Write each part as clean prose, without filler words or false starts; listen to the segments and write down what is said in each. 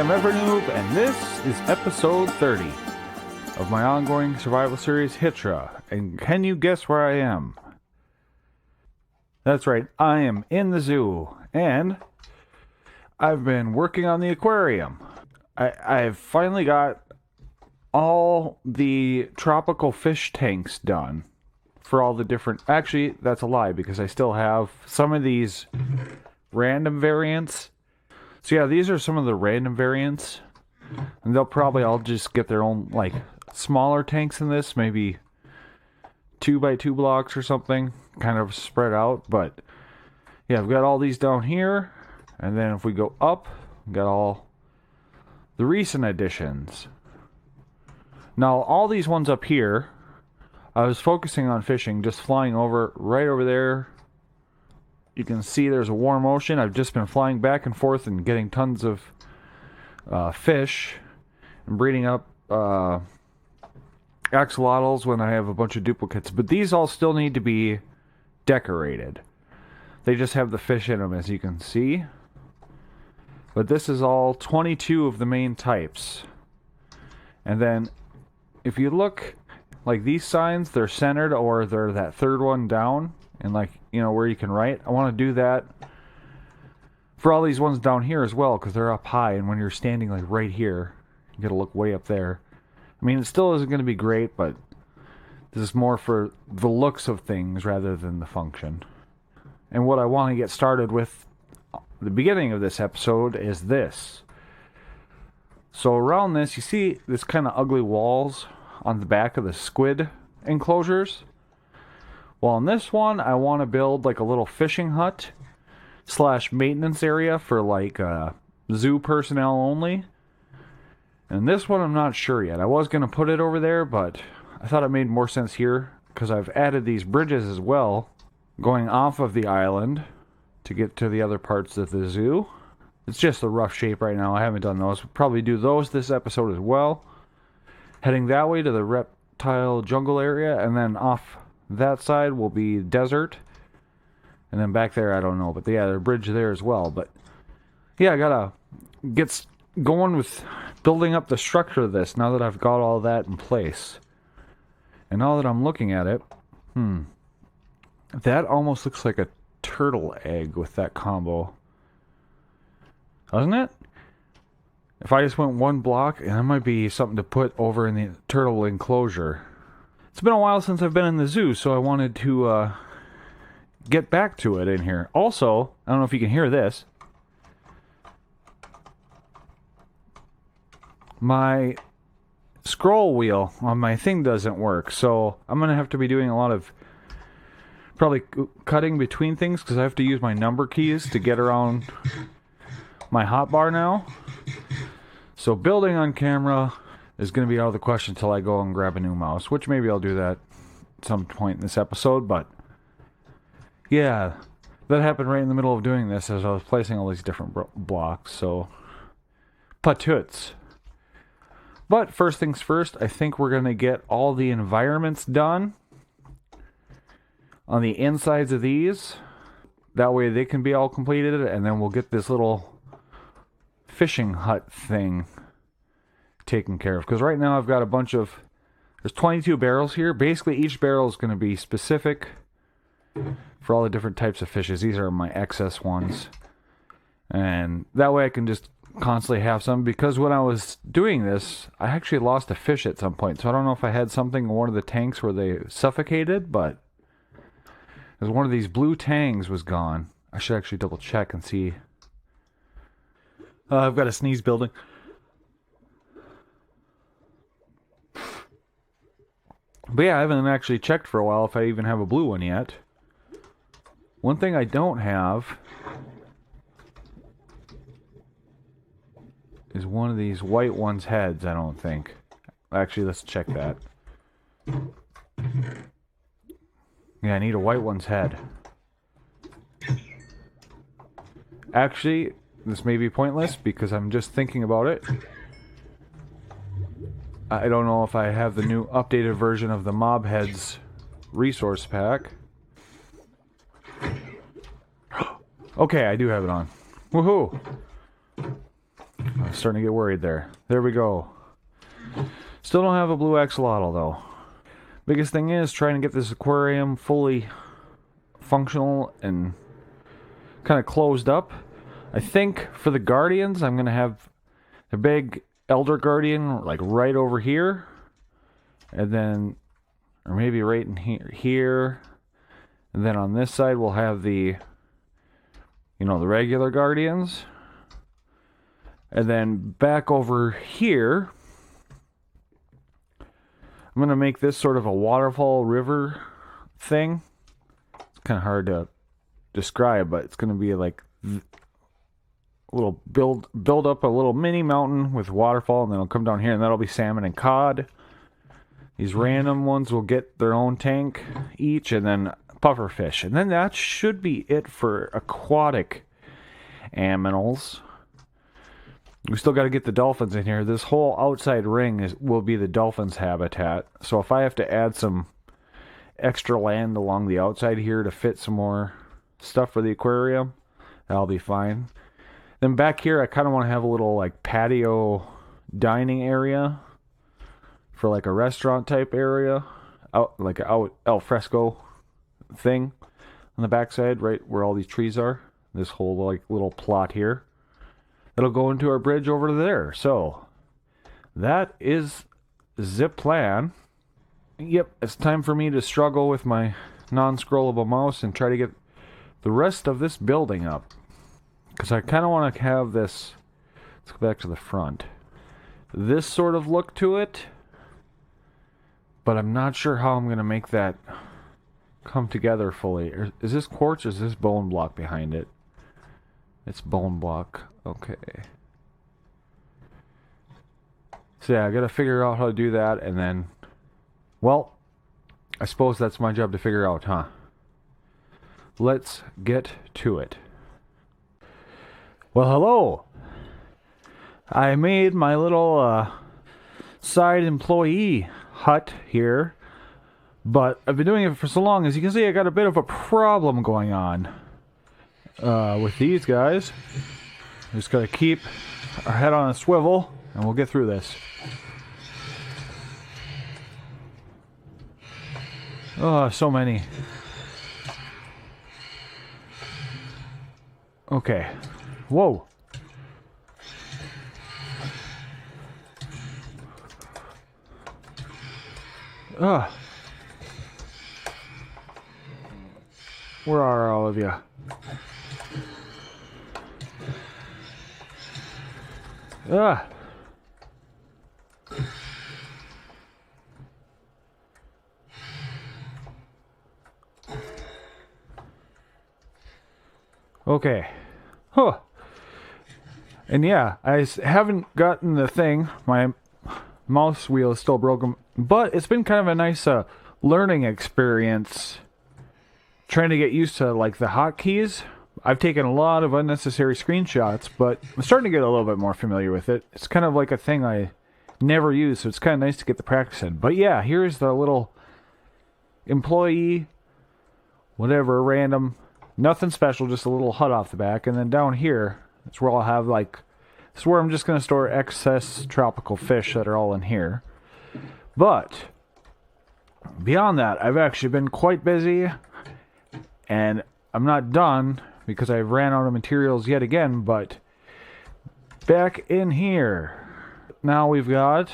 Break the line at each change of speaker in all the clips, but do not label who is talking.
am Evernoob, and this is episode 30 of my ongoing survival series, Hitra. And can you guess where I am? That's right, I am in the zoo, and I've been working on the aquarium. I've finally got all the tropical fish tanks done for all the different... Actually, that's a lie, because I still have some of these random variants. So yeah, these are some of the random variants. And they'll probably all just get their own, like, smaller tanks in this. Maybe 2x2 blocks or something. Kind of spread out. But yeah, I've got all these down here. And then if we go up, we've got all the recent additions. Now, all these ones up here, I was focusing on fishing, just flying over, right over there. You can see there's a warm ocean. I've just been flying back and forth and getting tons of fish and breeding up axolotls when I have a bunch of duplicates. But these all still need to be decorated. They just have the fish in them, as you can see. But this is all 22 of the main types. And then if you look, like these signs, they're centered, or they're that third one down. And like, you know, where you can write. I want to do that for all these ones down here as well, because they're up high, and when you're standing like right here, you gotta look way up there. I mean, it still isn't going to be great, but this is more for the looks of things rather than the function. And what I want to get started with the beginning of this episode is this. So around this, you see this kind of ugly walls on the back of the squid enclosures? Well, on this one, I want to build like a little fishing hut / maintenance area for like zoo personnel only. And this one, I'm not sure yet. I was going to put it over there, but I thought it made more sense here because I've added these bridges as well, going off of the island to get to the other parts of the zoo. It's just a rough shape right now. I haven't done those. We'll probably do those this episode as well. Heading that way to the reptile jungle area, and then off that side will be desert. And then back there, I don't know. But yeah, there's a bridge there as well. But yeah, I gotta get going with building up the structure of this now that I've got all that in place. And now that I'm looking at it, that almost looks like a turtle egg with that combo. Doesn't it? If I just went one block, and that might be something to put over in the turtle enclosure. It's been a while since I've been in the zoo, so I wanted to get back to it in here. Also, I don't know if you can hear this. My scroll wheel on my thing doesn't work, so I'm going to have to be doing a lot of probably cutting between things because I have to use my number keys to get around my hotbar now. So building on camera is going to be out of the question until I go and grab a new mouse, which maybe I'll do that at some point in this episode, but yeah, that happened right in the middle of doing this as I was placing all these different blocks, so patoots. But first things first, I think we're going to get all the environments done on the insides of these. That way they can be all completed, and then we'll get this little fishing hut thing taken care of. Because right now I've got a bunch of... There's 22 barrels here. Basically each barrel is going to be specific for all the different types of fishes. These are my excess ones. And that way I can just constantly have some, because when I was doing this, I actually lost a fish at some point. So I don't know if I had something in one of the tanks where they suffocated, but because one of these blue tangs was gone. I should actually double check and see. I've got a sneeze building. But yeah, I haven't actually checked for a while if I even have a blue one yet. One thing I don't have is one of these white ones' heads, I don't think. Actually, let's check that. Yeah, I need a white one's head. Actually, this may be pointless because I'm just thinking about it. I don't know if I have the new updated version of the Mob Heads resource pack. Okay, I do have it on. Woohoo! I was starting to get worried there. There we go. Still don't have a blue axolotl though. Biggest thing is trying to get this aquarium fully functional and kind of closed up. I think for the guardians, I'm going to have a big elder guardian like right over here. And then, or maybe right in here. And then on this side, we'll have the, you know, the regular guardians. And then back over here, I'm going to make this sort of a waterfall river thing. It's kind of hard to describe, but it's going to be like a little build up a little mini mountain with waterfall, and then it'll come down here, and that'll be salmon and cod. These random ones will get their own tank each, and then pufferfish. And then that should be it for aquatic aminals. We still got to get the dolphins in here. This whole outside ring will be the dolphins' habitat. So if I have to add some extra land along the outside here to fit some more stuff for the aquarium, that'll be fine. Then back here, I kind of want to have a little like patio dining area for like a restaurant type area, like an al fresco thing on the backside, right where all these trees are. This whole like little plot here. It'll go into our bridge over there. So that is the plan. Yep, it's time for me to struggle with my non-scrollable mouse and try to get the rest of this building up. Because I kind of want to have this, let's go back to the front, this sort of look to it. But I'm not sure how I'm going to make that come together fully. Is this quartz or is this bone block behind it? It's bone block. Okay. So yeah, I gotta figure out how to do that, and then, well, I suppose that's my job to figure out, huh? Let's get to it. Well, hello. I made my little side employee hut here, but I've been doing it for so long. As you can see, I got a bit of a problem going on with these guys. Just gotta keep our head on a swivel, and we'll get through this. Oh, so many. Okay. Whoa. Ugh. Where are all of you? Ah. Okay. Huh. And yeah, I haven't gotten the thing. My mouse wheel is still broken, but it's been kind of a nice learning experience trying to get used to like the hotkeys. I've taken a lot of unnecessary screenshots, but I'm starting to get a little bit more familiar with it. It's kind of like a thing I never use, so it's kind of nice to get the practice in. But yeah, here's the little employee, whatever, random, nothing special, just a little hut off the back. And then down here, that's where I'll have like, this is where I'm just going to store excess tropical fish that are all in here. But beyond that, I've actually been quite busy, and I'm not done because I ran out of materials yet again. But back in here, now we've got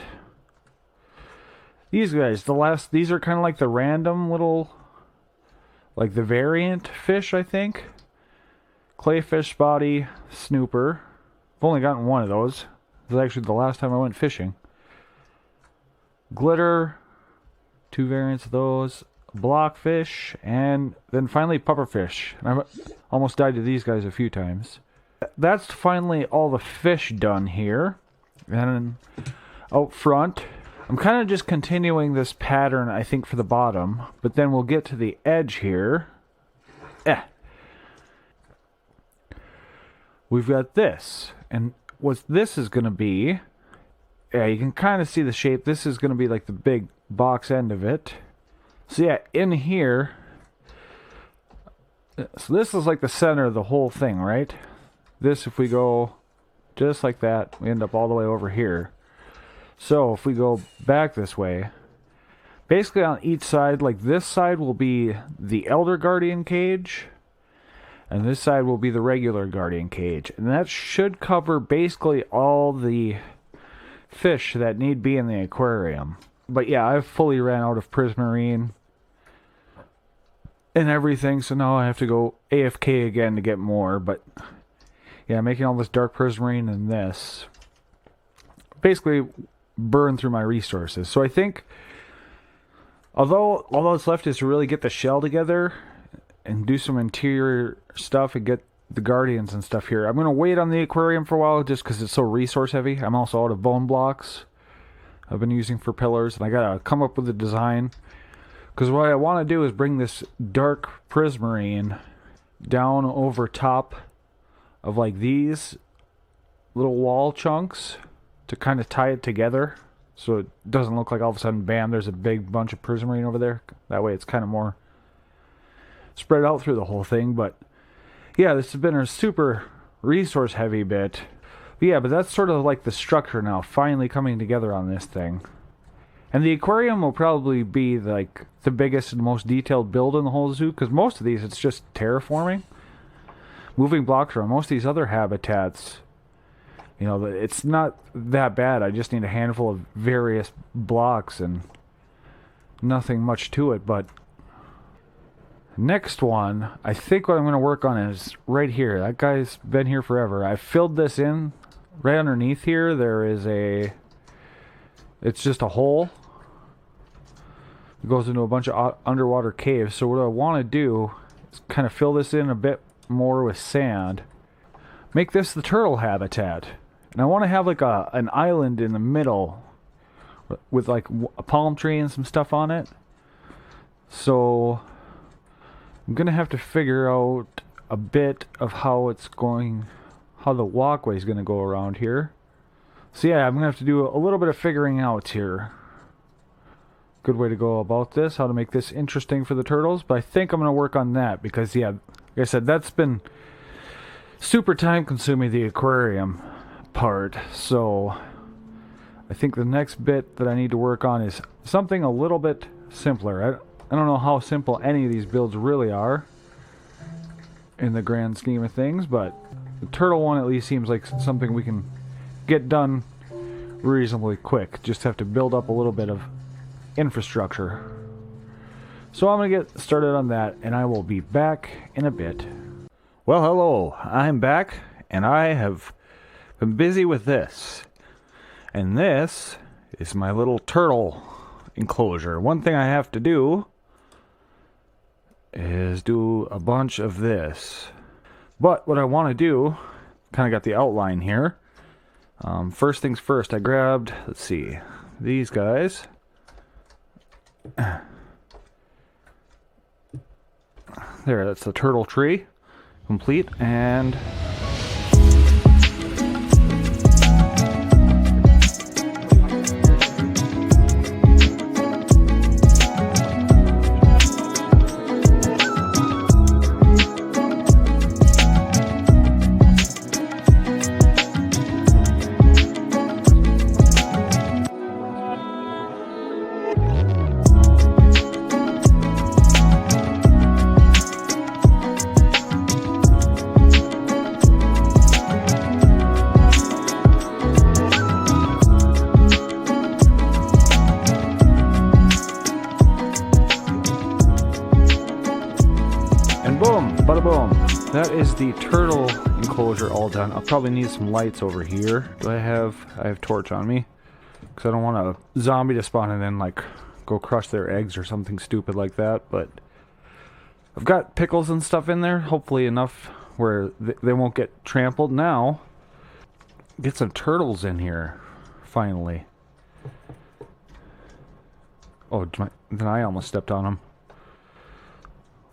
these guys. These are kind of like the random little, like the variant fish, I think. Clayfish body snooper. I've only gotten one of those. This is actually the last time I went fishing. Glitter, 2 variants of those. Blockfish, and then finally pufferfish. And I've almost died to these guys a few times. That's finally all the fish done here. And out front, I'm kind of just continuing this pattern, I think, for the bottom. But then we'll get to the edge here. We've got this. And what this is going to be, yeah, you can kind of see the shape. This is going to be like the big box end of it. So yeah, in here, so this is like the center of the whole thing, right? This, if we go just like that. We end up all the way over here. So if we go back this way, basically on each side, like this side will be the Elder Guardian cage, and this side will be the regular Guardian cage. And that should cover basically all the fish that need be in the aquarium. But yeah, I've fully ran out of prismarine and everything, so now I have to go AFK again to get more. But yeah, making all this dark prismarine and this basically burn through my resources. So I think, although all that's left is to really get the shell together and do some interior stuff and get the guardians and stuff here, I'm going to wait on the aquarium for a while just because it's so resource heavy. I'm also out of bone blocks I've been using for pillars, and I got to come up with a design. Because what I want to do is bring this dark prismarine down over top of like these little wall chunks to kind of tie it together, so it doesn't look like all of a sudden, bam, there's a big bunch of prismarine over there. That way it's kind of more spread out through the whole thing. But yeah, this has been a super resource heavy bit. But yeah, but that's sort of like the structure now, finally coming together on this thing. And the aquarium will probably be like the biggest and most detailed build in the whole zoo, because most of these it's just terraforming, moving blocks around. Most of these other habitats, you know, it's not that bad. I just need a handful of various blocks and nothing much to it. But next one, I think what I'm going to work on is right here. That guy's been here forever. I filled this in. Right underneath here there is it's just a hole. It goes into a bunch of underwater caves. So what I want to do is kind of fill this in a bit more with sand. Make this the turtle habitat. And I want to have like an island in the middle with like a palm tree and some stuff on it. So I'm going to have to figure out a bit of how the walkway is going to go around here. So yeah, I'm going to have to do a little bit of figuring out here. Good way to go about this, how to make this interesting for the turtles. But I think I'm going to work on that because, yeah, like I said, that's been super time consuming, the aquarium part. So I think the next bit that I need to work on is something a little bit simpler. I don't know how simple any of these builds really are in the grand scheme of things, but the turtle one at least seems like something we can get done reasonably quick. Just have to build up a little bit of infrastructure. So I'm going to get started on that, and I will be back in a bit. Well, hello, I'm back, and I have been busy with this. And this is my little turtle enclosure. One thing I have to do is do a bunch of this. But what I want to do, kind of got the outline here. First things first, I grabbed, let's see, these guys. There, that's the turtle tree, complete, and boom, bada boom. That is the turtle enclosure all done. I'll probably need some lights over here. I have torch on me because I don't want a zombie to spawn and then like go crush their eggs or something stupid like that. But I've got pickles and stuff in there, hopefully enough where they won't get trampled. Now get some turtles in here finally. Oh, then I almost stepped on them.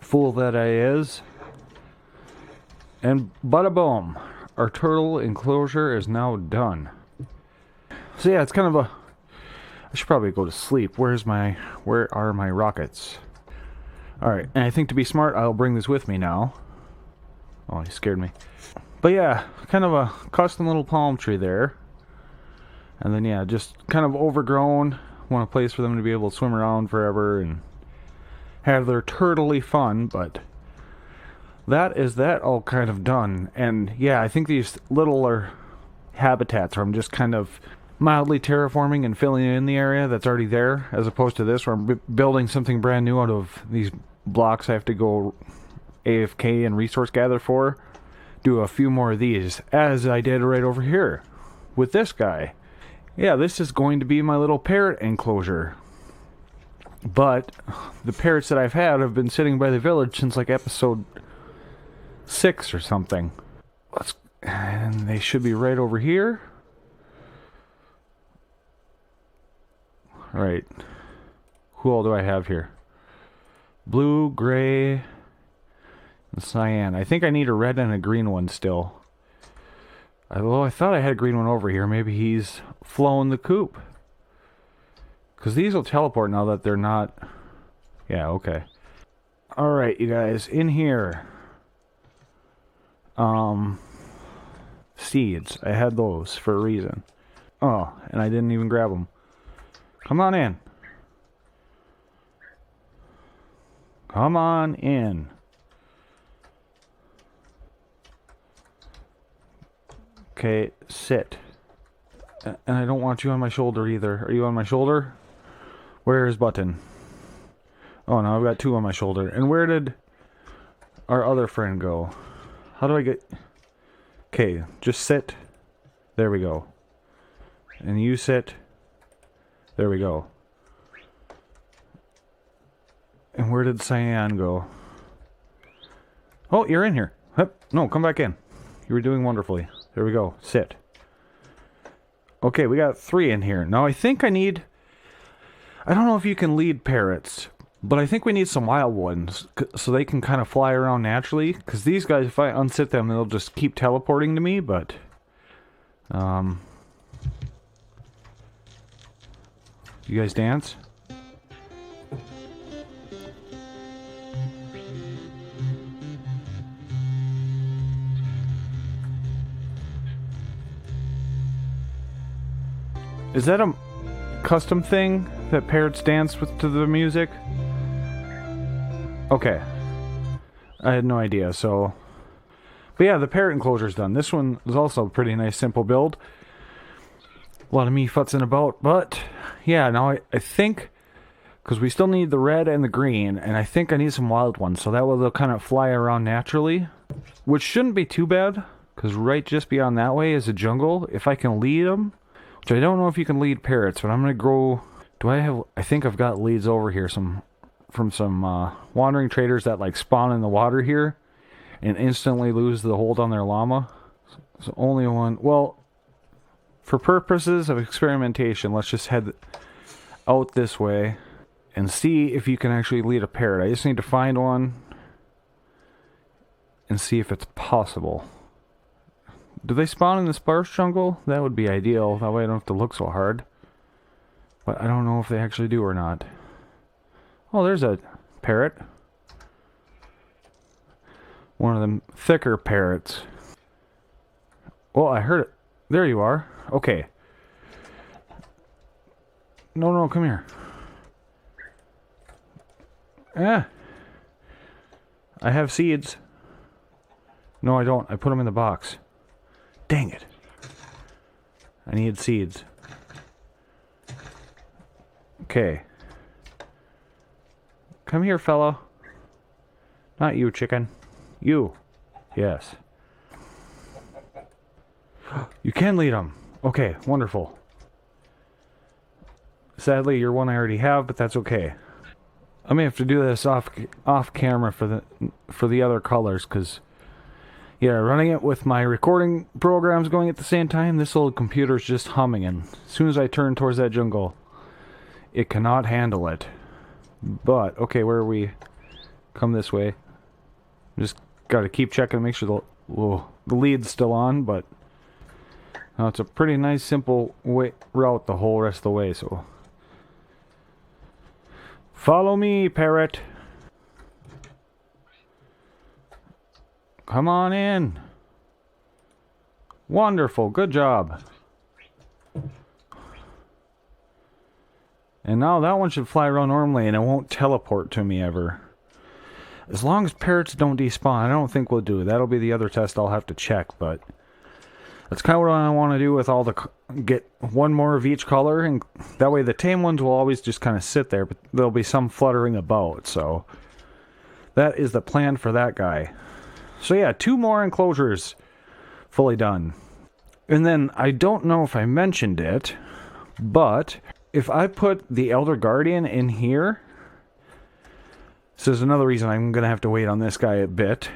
Fool that I is. And bada boom, our turtle enclosure is now done. So yeah, it's kind of a, I should probably go to sleep. Where are my rockets? Alright, and I think to be smart, I'll bring this with me now. Oh, he scared me. But yeah, kind of a custom little palm tree there. And then yeah, just kind of overgrown. Want a place for them to be able to swim around forever and have their turtley fun, but that is that all kind of done. And yeah, I think these littler habitats where I'm just kind of mildly terraforming and filling in the area that's already there, as opposed to this where I'm building something brand new out of these blocks I have to go AFK and resource gather for. Do a few more of these, as I did right over here with this guy. Yeah, this is going to be my little parrot enclosure. But the parrots that I've had have been sitting by the village since like episode 6 or something. And they should be right over here. Alright. Who all do I have here? Blue, gray, and cyan. I think I need a red and a green one still. Although I thought I had a green one over here. Maybe he's flown the coop. Because these will teleport now that they're not... Yeah, okay. Alright, you guys. In here. Seeds. I had those for a reason. Oh, and I didn't even grab them. Come on in. Come on in. Okay, sit. And I don't want you on my shoulder either. Are you on my shoulder? Where is Button? Oh no, I've got 2 on my shoulder. And where did our other friend go? How do I get... Okay, just sit. There we go. And you sit. There we go. And where did Cyan go? Oh, you're in here. Hup. No, come back in. You were doing wonderfully. There we go. Sit. Okay, we got 3 in here. Now, I think I need... I don't know if you can lead parrots, but I think we need some wild ones so they can kind of fly around naturally. Because these guys, if I unsit them, they'll just keep teleporting to me, but... You guys dance? Is that a custom thing that parrots dance with to the music? Okay. I had no idea, so... But yeah, the parrot enclosure's done. This one is also a pretty nice, simple build. A lot of me futzing about, but... Yeah, now I think... Because we still need the red and the green, and I think I need some wild ones, so that way they'll kind of fly around naturally. Which shouldn't be too bad, because right just beyond that way is a jungle. If I can lead them... Which I don't know if you can lead parrots, but I'm going to grow... Do I have... I think I've got leads over here from some wandering traders that like spawn in the water here and instantly lose the hold on their llama. So only one... Well, for purposes of experimentation, let's just head out this way and see if you can actually lead a parrot. I just need to find one and see if it's possible. Do they spawn in the sparse jungle? That would be ideal. That way I don't have to look so hard. But I don't know if they actually do or not. Oh, there's a parrot. One of them thicker parrots. Oh, I heard it. There you are. Okay. No, come here. Ah. I have seeds. No, I don't. I put them in the box. Dang it. I need seeds. Okay. Come here, fellow. Not you, chicken. You. Yes. You can lead them. Okay, wonderful. Sadly, you're one I already have, but that's okay. I may have to do this off camera for the other colors, because... Yeah, running it with my recording programs going at the same time, this little computer's just humming, and as soon as I turn towards that jungle, it cannot handle it. But, okay, where are we? Come this way. Just gotta keep checking to make sure the lead's still on, but... it's a pretty nice, simple route the whole rest of the way, so... Follow me, parrot! Come on in. Wonderful, good job. And now that one should fly around normally and it won't teleport to me ever. As long as parrots don't despawn, I don't think we'll do it. That'll be the other test I'll have to check, but that's kind of what I want to do with all the... Get one more of each color, and that way the tame ones will always just kind of sit there, but there'll be some fluttering about, so... That is the plan for that guy. So yeah, 2 more enclosures fully done. And then, I don't know if I mentioned it, but if I put the Elder Guardian in here... This is another reason I'm going to have to wait on this guy a bit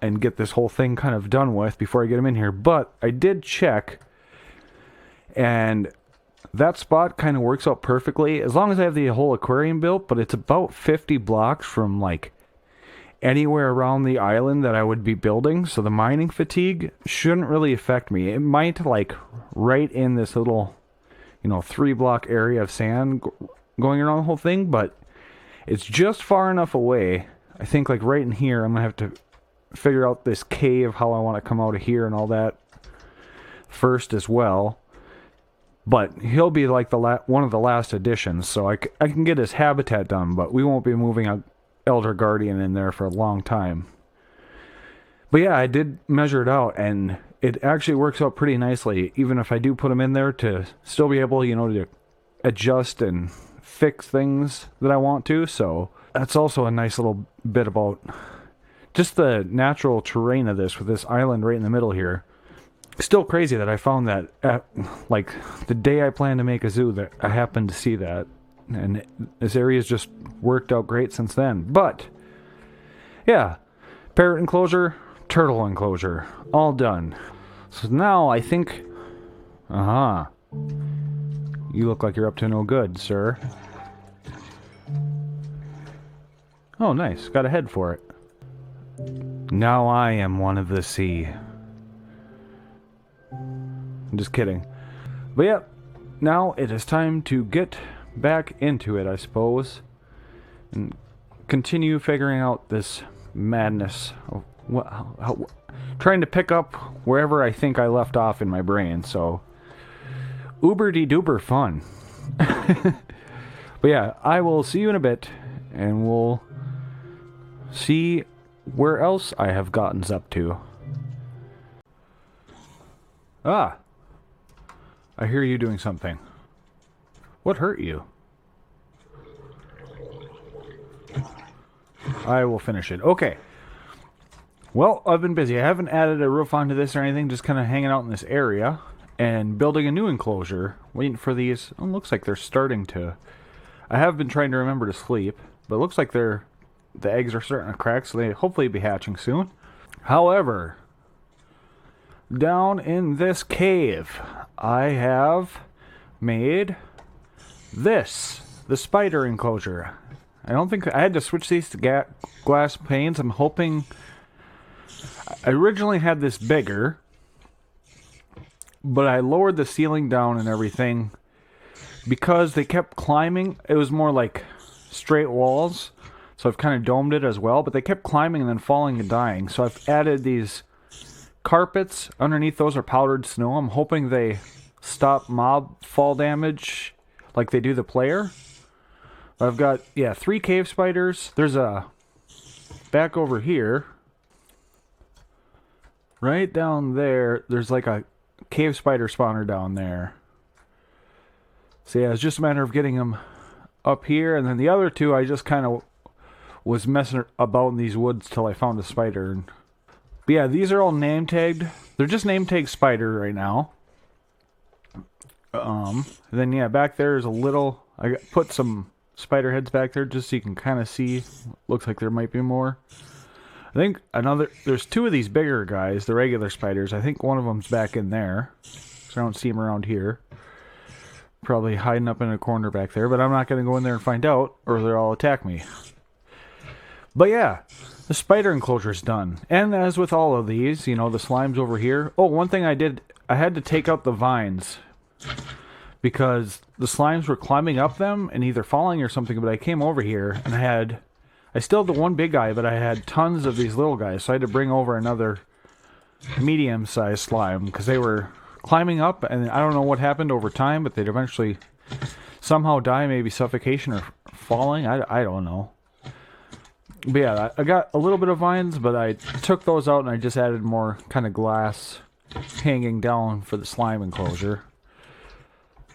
and get this whole thing kind of done with before I get him in here. But I did check, and that spot kind of works out perfectly as long as I have the whole aquarium built, but it's about 50 blocks from like anywhere around the island that I would be building, so the mining fatigue shouldn't really affect me. It might, like, right in this little, 3-block area of sand going around the whole thing, but it's just far enough away. I think, like, right in here, I'm going to have to figure out this cave, how I want to come out of here and all that first as well. But he'll be, like, one of the last additions, so I can get his habitat done, but we won't be moving a Elder Guardian in there for a long time. But yeah, I did measure it out, and it actually works out pretty nicely, even if I do put him in there, to still be able, to adjust and fix things that I want to. So that's also a nice little bit about just the natural terrain of this, with this island right in the middle here. Still crazy that I found that at, like, the day I planned to make a zoo, that I happened to see that. And this area's just worked out great since then. But, yeah, Parrot Enclosure, Turtle Enclosure, all done. So now I think... You look like you're up to no good, sir. Oh, nice. Got a head for it. Now I am one of the sea. I'm just kidding. But yeah, now it is time to get back into it, I suppose, and continue figuring out this madness of trying to pick up wherever I think I left off in my brain. So uber-de-duper fun. But yeah, I will see you in a bit, and we'll see where else I have gotten up to. Ah, I hear you doing something. What hurt you? I will finish it. Okay. Well, I've been busy. I haven't added a roof onto this or anything, just kind of hanging out in this area and building a new enclosure, waiting for these. Oh, looks like they're starting to... I have been trying to remember to sleep, but it looks like the eggs are starting to crack, so they hopefully be hatching soon. However, down in this cave, I have made this, the Spider Enclosure. I don't think I had to switch these to glass panes. I'm hoping... I originally had this bigger, but I lowered the ceiling down and everything because they kept climbing. It was more like straight walls, so I've kind of domed it as well, but they kept climbing and then falling and dying. So I've added these carpets. Underneath those are powdered snow. I'm hoping they stop mob fall damage like they do the player. I've got, 3 cave spiders. There's a back over here. Right down there, there's like a cave spider spawner down there. So yeah, it's just a matter of getting them up here. And then the other 2, I just kind of was messing about in these woods till I found a spider. But yeah, these are all name tagged. They're just name tagged spider right now. Then yeah, back there is a little... I put some spider heads back there just so you can kind of see. Looks like there might be more. I think there's 2 of these bigger guys, the regular spiders. I think one of them's back in there, so I don't see him around here. Probably hiding up in a corner back there, but I'm not going to go in there and find out, or they'll all attack me. But yeah, the Spider Enclosure's done. And as with all of these, the slimes over here. Oh, one thing I did, I had to take out the vines because the slimes were climbing up them and either falling or something, but I came over here and I still had the one big guy, but I had tons of these little guys, so I had to bring over another medium-sized slime because they were climbing up, and I don't know what happened over time, but they'd eventually somehow die, maybe suffocation or falling. I don't know. But yeah, I got a little bit of vines, but I took those out and I just added more kind of glass hanging down for the slime enclosure.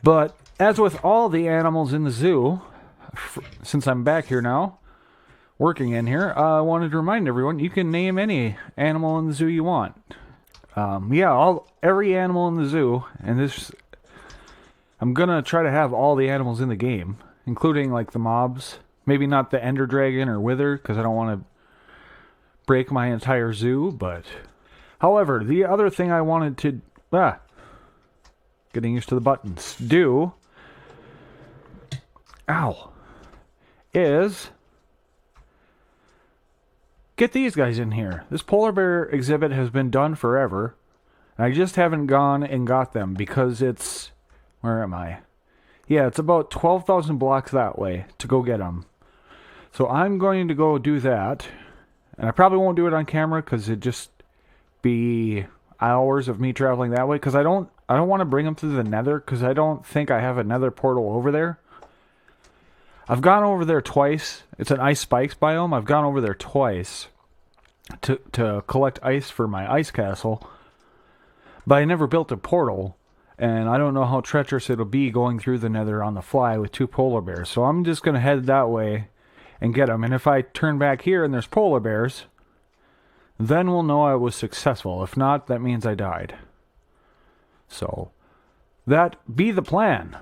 But as with all the animals in the zoo, since I'm back here now, working in here, I wanted to remind everyone you can name any animal in the zoo you want. Yeah, every animal in the zoo, and this, I'm gonna try to have all the animals in the game, including like the mobs. Maybe not the Ender Dragon or Wither, because I don't want to break my entire zoo, but... However, the other thing I wanted to... getting used to the buttons. Ow. Is... get these guys in here. This polar bear exhibit has been done forever. And I just haven't gone and got them, because it's... where am I? Yeah, it's about 12,000 blocks that way to go get them. So I'm going to go do that, and I probably won't do it on camera because it'd just be hours of me traveling that way. Because I don't want to bring them through the Nether, because I don't think I have a Nether portal over there. I've gone over there twice. It's an ice spikes biome. I've gone over there twice to collect ice for my ice castle, but I never built a portal, and I don't know how treacherous it'll be going through the Nether on the fly with 2 polar bears. So I'm just going to head that way and get them. And if I turn back here and there's polar bears, then we'll know I was successful. If not, that means I died. So, that be the plan.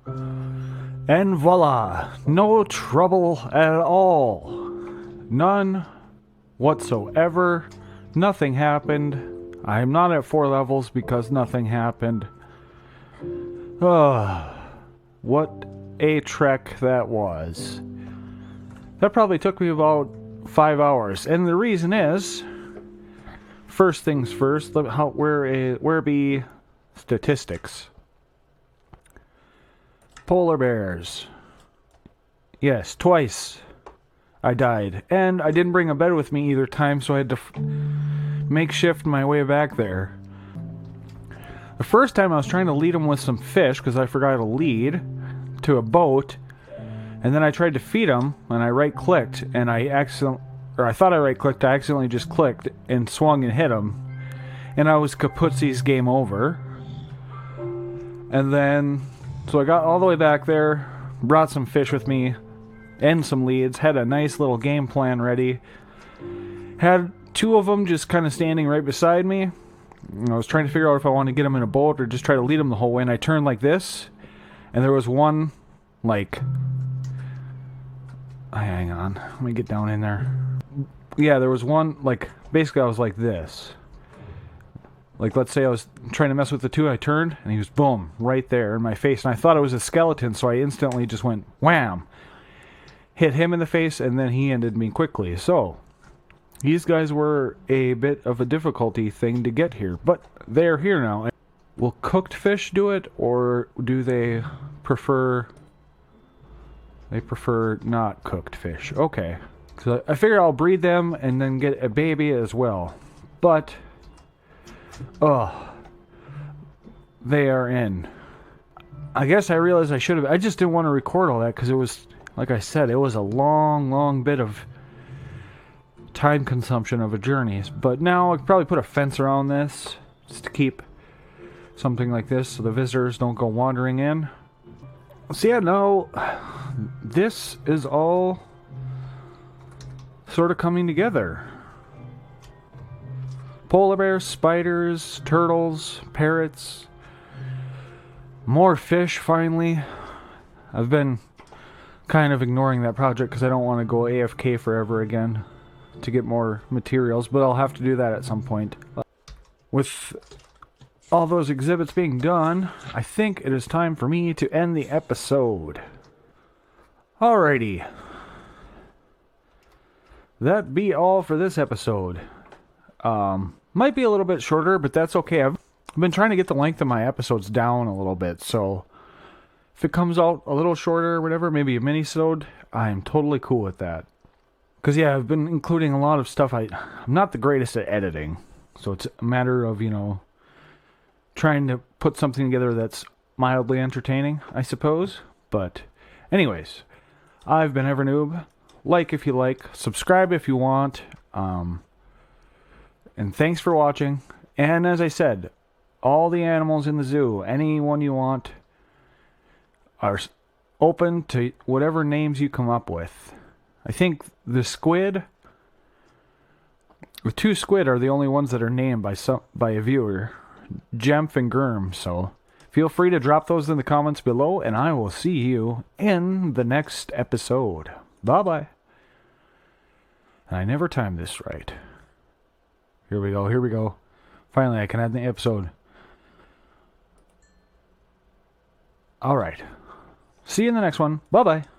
And voila! No trouble at all. None whatsoever. Nothing happened. I am not at 4 levels because nothing happened. What a trek that was. That probably took me about 5 hours. And the reason is, first things first, where be statistics. Polar bears. Yes, twice I died. And I didn't bring a bed with me either time, so I had to makeshift my way back there. The first time I was trying to lead them with some fish, because I forgot to lead to a boat. And then I tried to feed them, and I right-clicked, and I thought I right-clicked, I accidentally just clicked, and swung and hit them. And I was Kaputzi's game over. And then, so I got all the way back there, brought some fish with me, and some leads, had a nice little game plan ready. Had 2 of them just kind of standing right beside me. And I was trying to figure out if I wanted to get them in a boat or just try to lead them the whole way, and I turned like this, and there was one, like... hang on, let me get down in there. Yeah, there was one, like, basically I was like this. Like, let's say I was trying to mess with the 2, I turned, and he was, boom, right there in my face. And I thought it was a skeleton, so I instantly just went, wham! Hit him in the face, and then he ended me quickly. So, these guys were a bit of a difficulty thing to get here. But they're here now. Will cooked fish do it, or do they prefer... They prefer not cooked fish. Okay. So I figure I'll breed them and then get a baby as well. But, they are in. I guess I realized I should have... I just didn't want to record all that because it was, like I said, it was a long, long bit of time consumption of a journey. But now I could probably put a fence around this just to keep something like this so the visitors don't go wandering in. So yeah, no... this is all sort of coming together. Polar bears, spiders, turtles, parrots, more fish finally. I've been kind of ignoring that project because I don't want to go AFK forever again to get more materials, but I'll have to do that at some point. With all those exhibits being done, I think it is time for me to end the episode. Alrighty. That be all for this episode. Might be a little bit shorter, but that's okay. I've been trying to get the length of my episodes down a little bit, so if it comes out a little shorter or whatever, maybe a mini-sode, I'm totally cool with that. Because yeah, I've been including a lot of stuff. I'm not the greatest at editing. So it's a matter of, you know, trying to put something together that's mildly entertaining, I suppose. But anyways, I've been Evernoob. Like if you like, subscribe if you want. And thanks for watching. And as I said, all the animals in the zoo, any one you want, are open to whatever names you come up with. I think the squid, the 2 squid are the only ones that are named by a viewer, Jemph and Germ. So feel free to drop those in the comments below, and I will see you in the next episode. Bye-bye. And I never timed this right. Here we go, here we go. Finally, I can end the episode. Alright. See you in the next one. Bye-bye.